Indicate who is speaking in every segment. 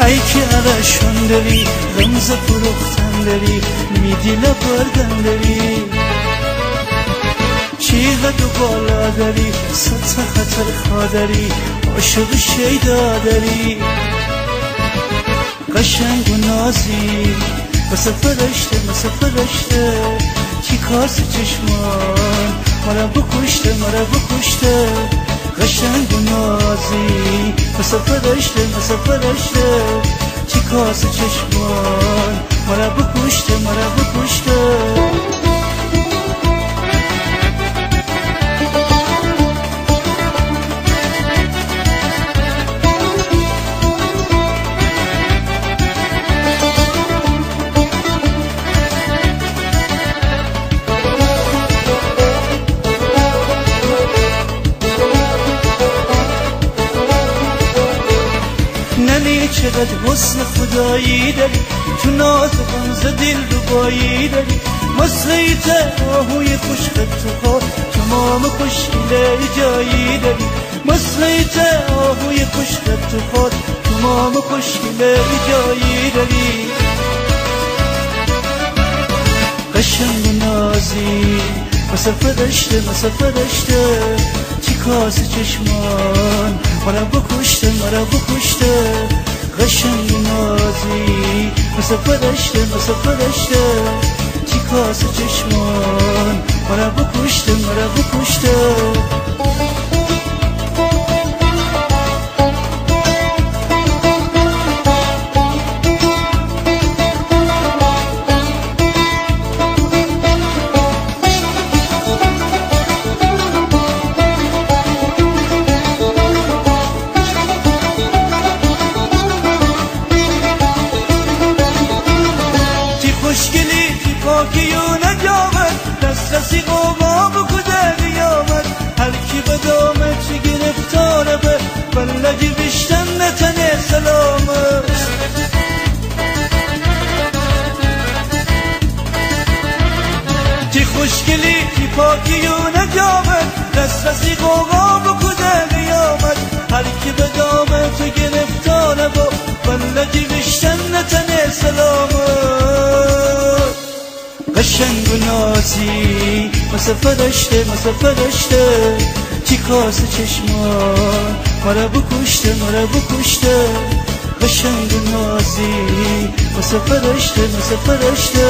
Speaker 1: ای که علشان داری رمز فروختن داری میدی لبردن داری چقدر بالا داری سطح خطر خادری عاشق شیدا داری قشنگ و نازی مثل فرشته چی کاس چشمان مرا بکشته قشنگ و نازی مثل فرشته چی کاس چشمان مرا بکشته ننی چقدر حسن خدایی داری تو ناز غمز دل ربایی داری مسیت آهوی خوشخط تو ها تمام خوشگله جایی داری مسیت آهوی خوشخط تو ها تمام خوشگله جایی داری قشنگ و نازی مثل فرشته چی کاس چشمان مرا بکشته قشنگ و نازی مثل فرشته چی کاس چشمان مرا بکشته پاکی و نجامت دسترسی قوما بکده قیامت هر کی به دامت گرفتاره به بلدی بیشتن نتنه سلامت تی خوشگلی تی پاکی و نجامت دسترسی قوما بکده قیامت هر کی به دامت گرفتاره به بلدی بیشتن نتنه سلامت قشنگ و نازی مثل فرشته چی کاس چشمان مرا بکشته قشنگ و نازی مثل فرشته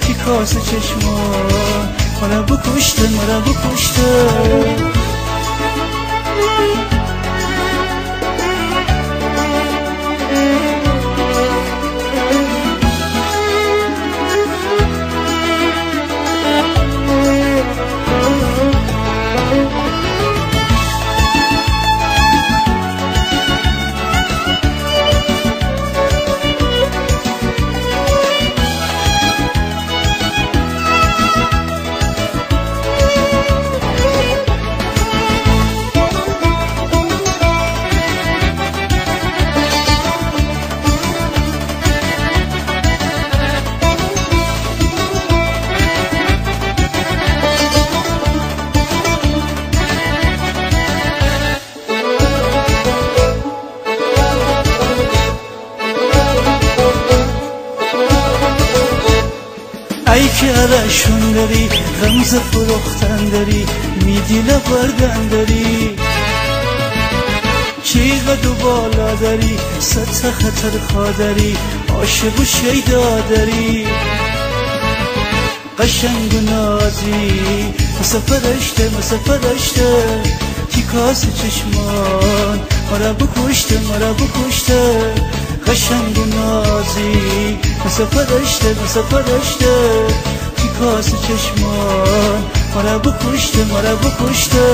Speaker 1: چی کاس چشمان مرا بکشته ای که علشان داری رمز فروختن داری میدی لبردن داری چقدر بالا داری سطح خطر خادری عاشق و شیدا داری قشنگ و نازی مثل فرشته چی کاس چشمان مرا بکشته قشنگ و نازی مثل فرشته چی کاس چشمان مرا بکشته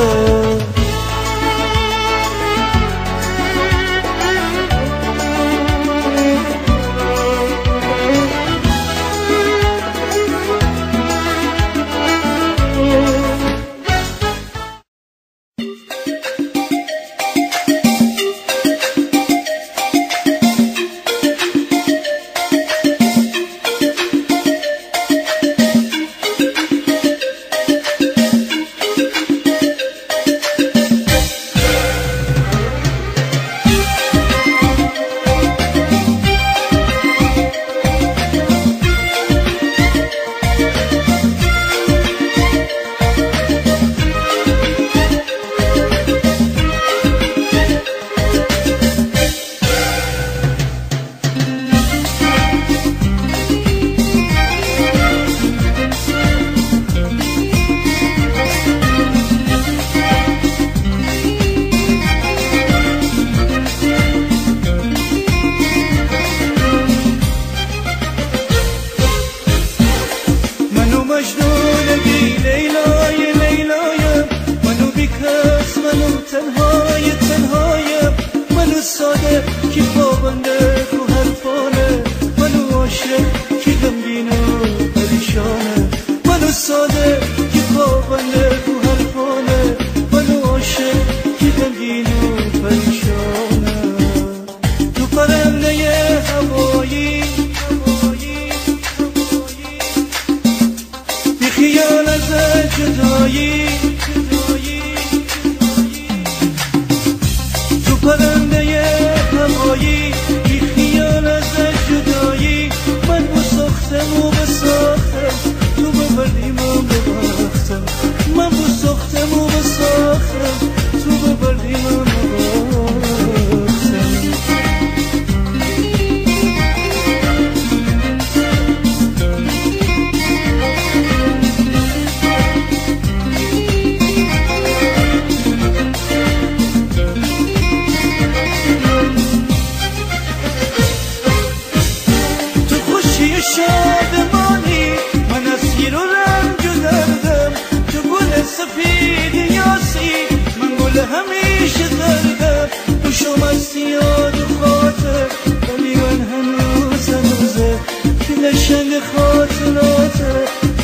Speaker 1: همیشه زردم دوشم از یاد و خاطر ولی من هنوزه که لشنگ خاطراته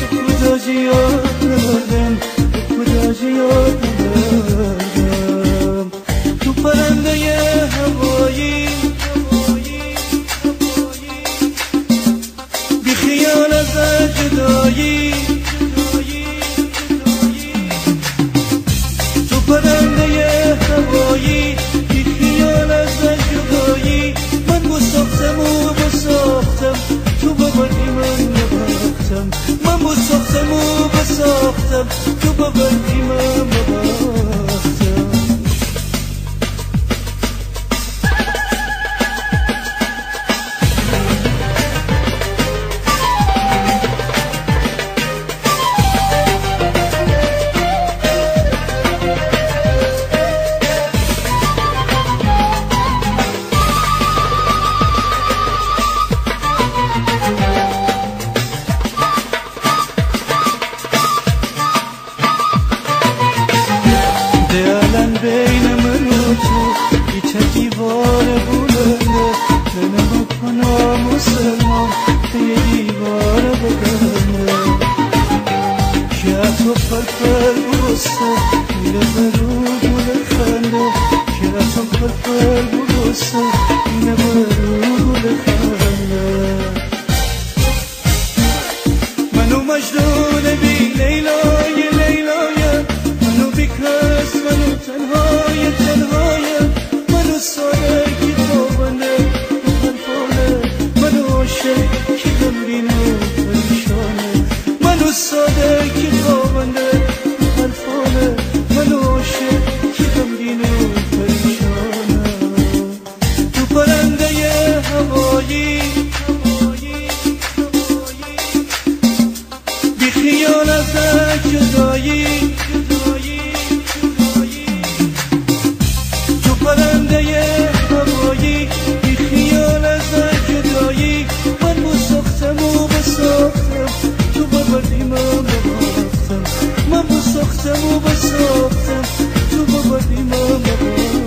Speaker 1: تو خدا یاد ندادم تو خدا یاد ندادم تو پرنده هوایی بی خیال از جدایی تو پرنده هوایی بی خیال از جدایی من بساختم و بساختم تو ببردی من نباختم من بساختم و بساختم تو ببردی من نباختم بین من و تو بیت دیوار بلنده دلم کنم مسلمان به دیوار بلنده که تو پرپر بسته میره برو گل خنده که تو پرپر بسته میره برو گل خنده منو مجنون بی لیلای لیلای منو بی کس منو تنهای منو سالکی تابنده حرفانه منو عاشق که غمگین و پریشانه منو سالکی تابنده حرفانه منو عاشق که غمگین و پریشانه تو پرنده هوایی بی خیال از جدایی پرنده هوایی بی خیال از جدایی من بساختم و بساختم تو ببردی من نباختم من بساختم و بساختم تو ببردی من نباختم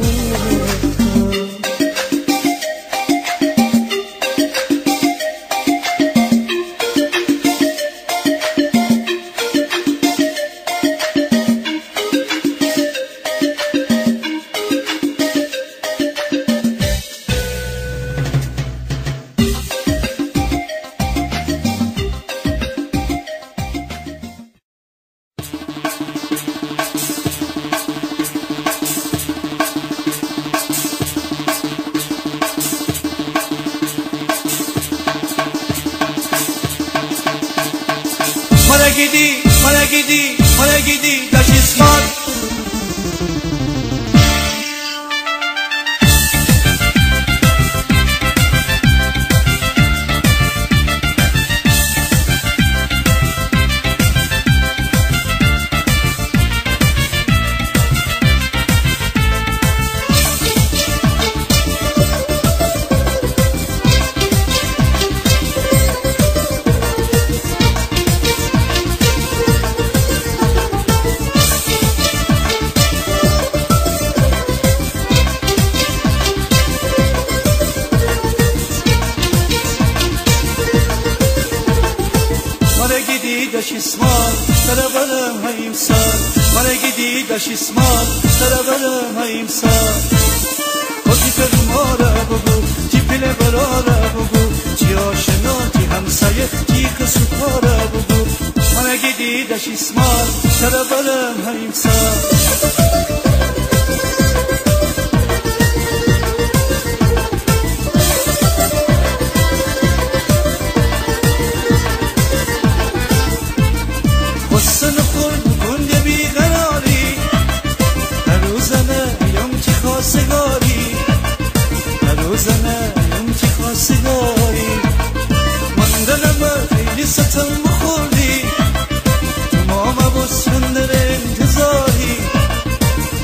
Speaker 1: Mara gidi, that is smart. Dashishmal, sarabaram haimsal. Mara gidi dashishmal, sarabaram haimsal. Koti permara bubu, ti pile barara bubu, ti ashna ti hamsaye, ti kasukara bubu. Mara gidi dashishmal, sarabaram haimsal. حسن خورد گنده بیقراری هر روزنه یم که خواستگاری هر روزنه یم که خواستگاری من دلم خیلی ستم بخوردی تو ماما بسندر انتظاری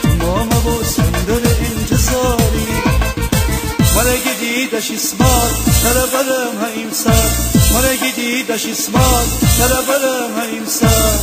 Speaker 1: تو ماما بسندر انتظاری مرا گدی دشیسمال سر برم هایمسال مرا گدی دشیسمال سر برم هایمسال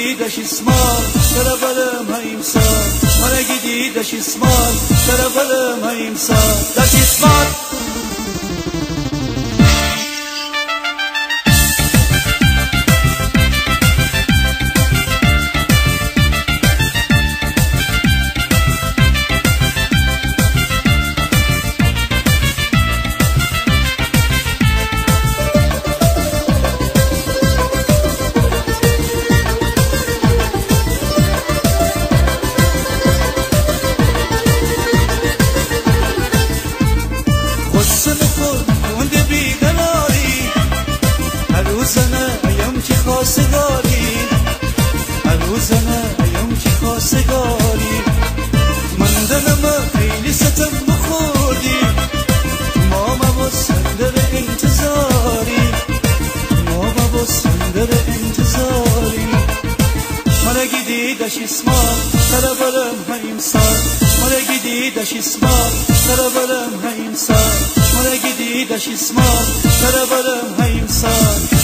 Speaker 1: gididaš ismal, karabalım hayimsal. Bana gididaş ismal, karabalım hayimsal. Daş ismal.
Speaker 2: روزانه ایام که خواستگاری من دلم خیلی ستم بخوردی ما با سندر انتظاری ما با سندر انتظاری مرا gididaş ismal karabalım hayimsal مرا gididaş ismal karabalım hayimsal مرا gididaş ismal karabalım hayimsal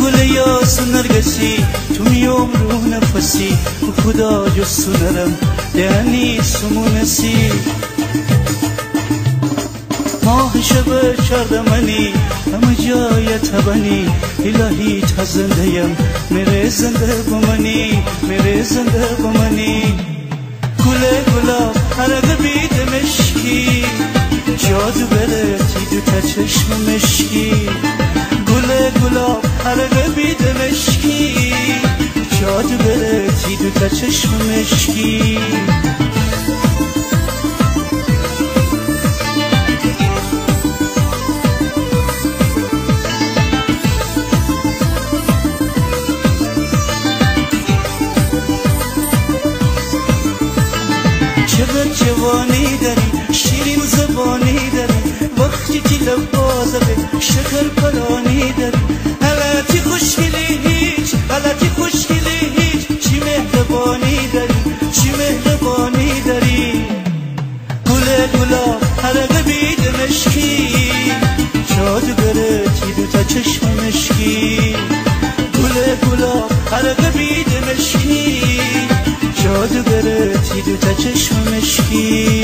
Speaker 2: گل یاس نرگسی تو میام رو نفسی خدا جستو نرم دهنی سمونسی ماه شب چردمنی همه جای تبنی الهی تا زندهیم میره زنده بمانی میره زنده بمانی گل گلاب عرق بید مشکی جادو برتی دو تا چشم مشکی گل گلاب عرق بید مشکی جادو برتی دو تا چشم مشکی چقدر جوانی داری شیرین زبانی داری وقتی که لب بازه شکر پرانی داری حالتی خوشگلی هیچ حالتی خوشگلی هیچ چی مهربانی داری چی مهربانی داری گل گلاب عرق بید مشکی جادو گرفتی دو تا چشم مشکی گل گلاب عرق بید مشکی جادو گرفتی دو تا چشم مشکی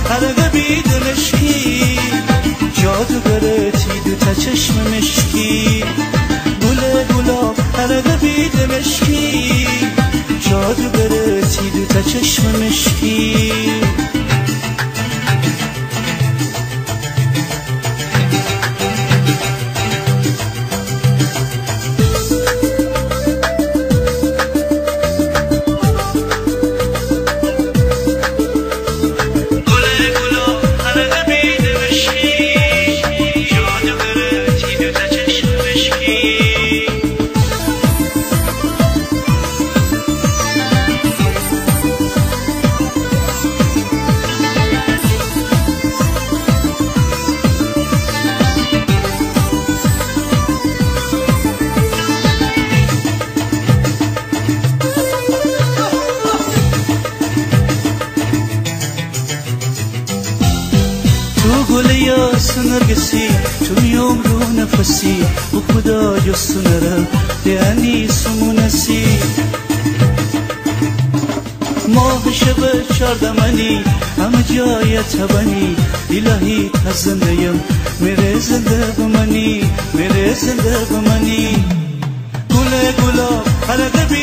Speaker 2: عرق بید مشکی جادو گرفتی دو تا چشم مشکی گل گلاب عرق بید مشکی
Speaker 1: جادوگرتی دو تا چشم مشکی تو گل یاس نرگسی تو میام رو نفسی و خدا جستو نرم دیانی سمونسی ماه شب چاردمنی همه جای تبنی الهی تزندهیم میره زنده بمانی میره زنده بمانی گل گلاب حلقه